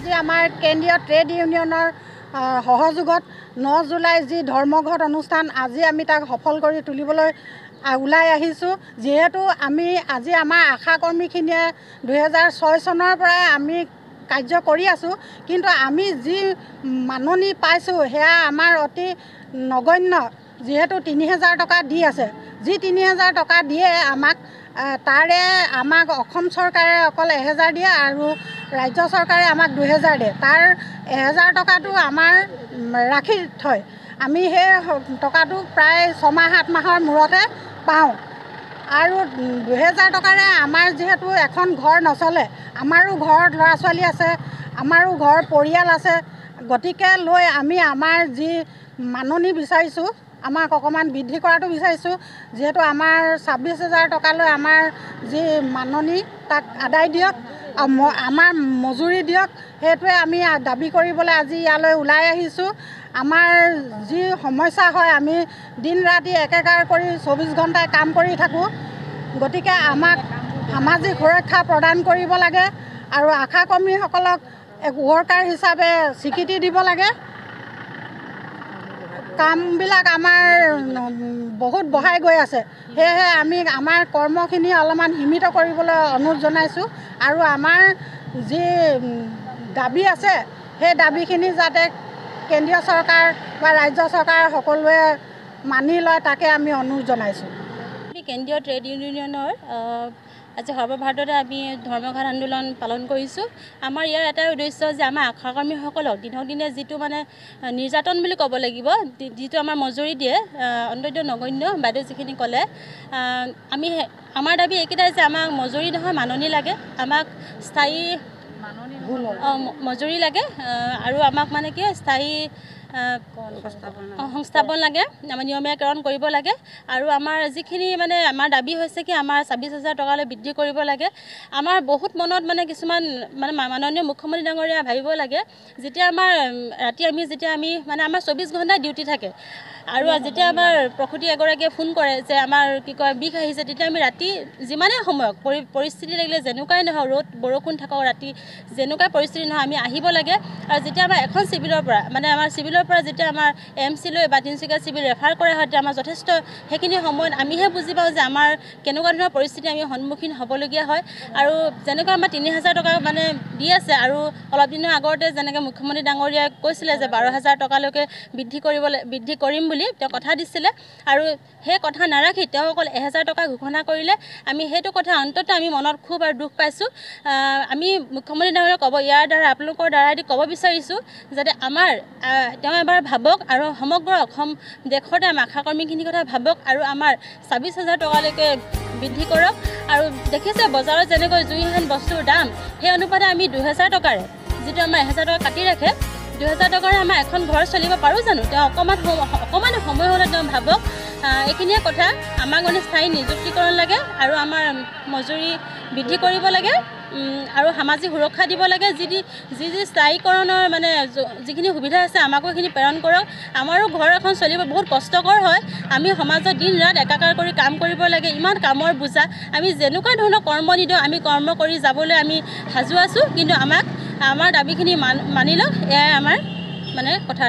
আজি আমাৰ কেন্দ্ৰীয় ট্ৰেড ইউনিয়নৰ সহযোগত 9 জুলাই যি ধৰ্মঘট অনুষ্ঠান আজি আমি তাক সফল কৰি তুলিবলৈ ওলাই আহিছোঁ। যিহেতু আমি আজি আমাৰ আশা কৰ্মীখিনিয়ে 2006 চনৰ পৰাই আমি কাৰ্য কৰি আছোঁ, কিন্তু আমি যি মাননি পাইছোঁ সেয়া আমাৰ অতি নগণ্য। যিহেতু 3000 টকা দি আছে, যি 3000 টকা দিয়ে আমাক, তাৰে আমাক অসম চৰকাৰে অকল 1000 দিয়ে আৰু ৰাজ্য চৰকাৰে আমাক 2000 দিয়ে। তাৰ 1000 টকাটো আমাৰ ৰাখি থয়। আমি সেই টকাটো প্ৰায় 6-7 মাহৰ মূৰতে পাওঁ আৰু 2000 টকাৰে আমাৰ যিহেতু এখন ঘৰ নচলে, আমাৰো ঘৰত ল'ৰা ছোৱালী আছে, আমাৰো ঘৰ পৰিয়াল আছে। গতিকে লৈ আমি আমাৰ যি মাননি বিচাৰিছোঁ, আমাক অকণমান বৃদ্ধি কৰাটো বিচাৰিছোঁ। যিহেতু আমাৰ 26000 টকালৈ আমাৰ যি মাননি তাক আদায় দিয়ক, আমাৰ মজুৰি দিয়ক, সেইটোৱে আমি দাবী কৰিবলৈ আজি ইয়ালৈ ওলাই আহিছোঁ। আমাৰ যি সমস্যা হয়, আমি দিন ৰাতি একেকাৰ কৰি 24 ঘণ্টাই কাম কৰি থাকোঁ। গতিকে আমাক সামাজিক সুৰক্ষা প্ৰদান কৰিব লাগে আৰু আশা কৰ্মীসকলক ৱৰ্কাৰ হিচাপে স্বীকৃতি দিব লাগে। কামবিলাক আমাৰ বহুত বঢ়াই গৈ আছে, সেয়েহে আমি আমাৰ কৰ্মখিনি অলপমান সীমিত কৰিবলৈ অনুৰোধ জনাইছোঁ আৰু আমাৰ যি দাবী আছে সেই দাবীখিনি যাতে কেন্দ্ৰীয় চৰকাৰ বা ৰাজ্য চৰকাৰ সকলোৱে মানি লয়, তাকে আমি অনুৰোধ জনাইছোঁ। কেন্দ্ৰীয় ট্ৰেড ইউনিয়নৰ আজি সৰ্বভাৰততে আমি ধৰ্মঘট আন্দোলন পালন কৰিছোঁ। আমাৰ ইয়াৰ এটাই উদ্দেশ্য যে আমাৰ আশা কৰ্মীসকলক দিনক দিনে যিটো মানে নিৰ্যাতন বুলি ক'ব লাগিব, যিটো আমাৰ মজুৰি দিয়ে অন্তত নগণ্য, বাইদেউ যিখিনি ক'লে, আমাৰ দাবী এইকেইটাই যে আমাক মজুৰি নহয় মাননি লাগে, আমাক স্থায়ী মজুৰি লাগে আৰু আমাক মানে কি স্থায়ী সংস্থাপন লাগে, আমাৰ নিয়মীয়াকৰণ কৰিব লাগে আৰু আমাৰ যিখিনি মানে আমাৰ দাবী হৈছে কি আমাৰ 26000 টকালৈ বৃদ্ধি কৰিব লাগে। আমাৰ বহুত মনত মানে কিছুমান মানে মাননীয় মুখ্যমন্ত্ৰী ডাঙৰীয়া ভাবিব লাগে, যেতিয়া আমাৰ ৰাতি যেতিয়া আমি মানে আমাৰ 24 ঘণ্টা ডিউটি থাকে আৰু যেতিয়া আমাৰ প্ৰসূতি এগৰাকীয়ে ফোন কৰে যে আমাৰ কি কয় বিষ আহিছে, তেতিয়া আমি ৰাতি যিমানেই সময়ক পৰিস্থিতি লাগিলে যেনেকুৱাই নহওক, ৰ'দ বৰষুণ থাকক, ৰাতি যেনেকুৱাই পৰিস্থিতি নহয় আমি আহিব লাগে। আৰু যেতিয়া আমাৰ এখন চিভিলৰ পৰা মানে আমাৰ চিভিলৰ পৰা যেতিয়া আমাৰ AMC লৈ বা তিনিচুকীয়া চিভিল ৰেফাৰ কৰা হয়, তেতিয়া আমাৰ যথেষ্ট সেইখিনি সময়ত আমিহে বুজি পাওঁ যে আমাৰ কেনেকুৱা ধৰণৰ পৰিস্থিতি আমি সন্মুখীন হ'বলগীয়া হয়। আৰু যেনেকৈ আমাৰ 3000 টকা মানে দি আছে আৰু অলপ দিনৰ আগতে যেনেকৈ মুখ্যমন্ত্ৰী ডাঙৰীয়াই কৈছিলে যে 12000 টকালৈকে বৃদ্ধি কৰিম বুলি তেওঁ কথা দিছিলে আৰু সেই কথা নাৰাখি তেওঁ অকল 1000 টকা ঘোষণা কৰিলে। আমি সেইটো কথা অন্ততঃ আমি মনত খুব আৰু দুখ পাইছোঁ। আমি মুখ্যমন্ত্ৰী ডাঙৰীয়াক ইয়াৰ দ্বাৰা আপোনালোকৰ দ্বাৰাই ক'ব বিচাৰিছোঁ যাতে আমাৰ তেওঁ এবাৰ ভাবক আৰু সমগ্ৰ অসম দেশতে আমাৰ আশা কৰ্মীখিনিৰ কথা ভাবক আৰু আমাৰ 26000 টকালৈকে বৃদ্ধি কৰক। আৰু দেখিছে বজাৰত যেনেকৈ জুইহান বস্তুৰ দাম, সেই অনুপাতে আমি 2000 টকাৰে যিটো আমাৰ 1000 টকা কাটি ৰাখে, 2000 টকাৰে আমাৰ এখন ঘৰ চলিব পাৰোঁ জানো? তেওঁ অকণমান সময় হ'লে তেওঁ ভাবক। এইখিনিয়ে কথা, আমাক মানে স্থায়ী নিযুক্তিকৰণ লাগে আৰু আমাৰ মজুৰি বৃদ্ধি কৰিব লাগে আৰু সামাজিক সুৰক্ষা দিব লাগে। যি স্থায়ীকৰণৰ মানে যিখিনি সুবিধা আছে আমাকো সেইখিনি প্ৰেৰণ কৰক। আমাৰো ঘৰ এখন চলিব বহুত কষ্টকৰ হয়, আমি সমাজত দিন ৰাত একাকাৰ কৰি কাম কৰিব লাগে, ইমান কামৰ বোজা। আমি যেনেকুৱা ধৰণৰ কৰ্ম নিদিওঁ আমি কৰ্ম কৰি যাবলৈ আমি সাজু আছোঁ, কিন্তু আমাৰ দাবীখিনি মানি লওক, এয়াই আমাৰ মানে কথা।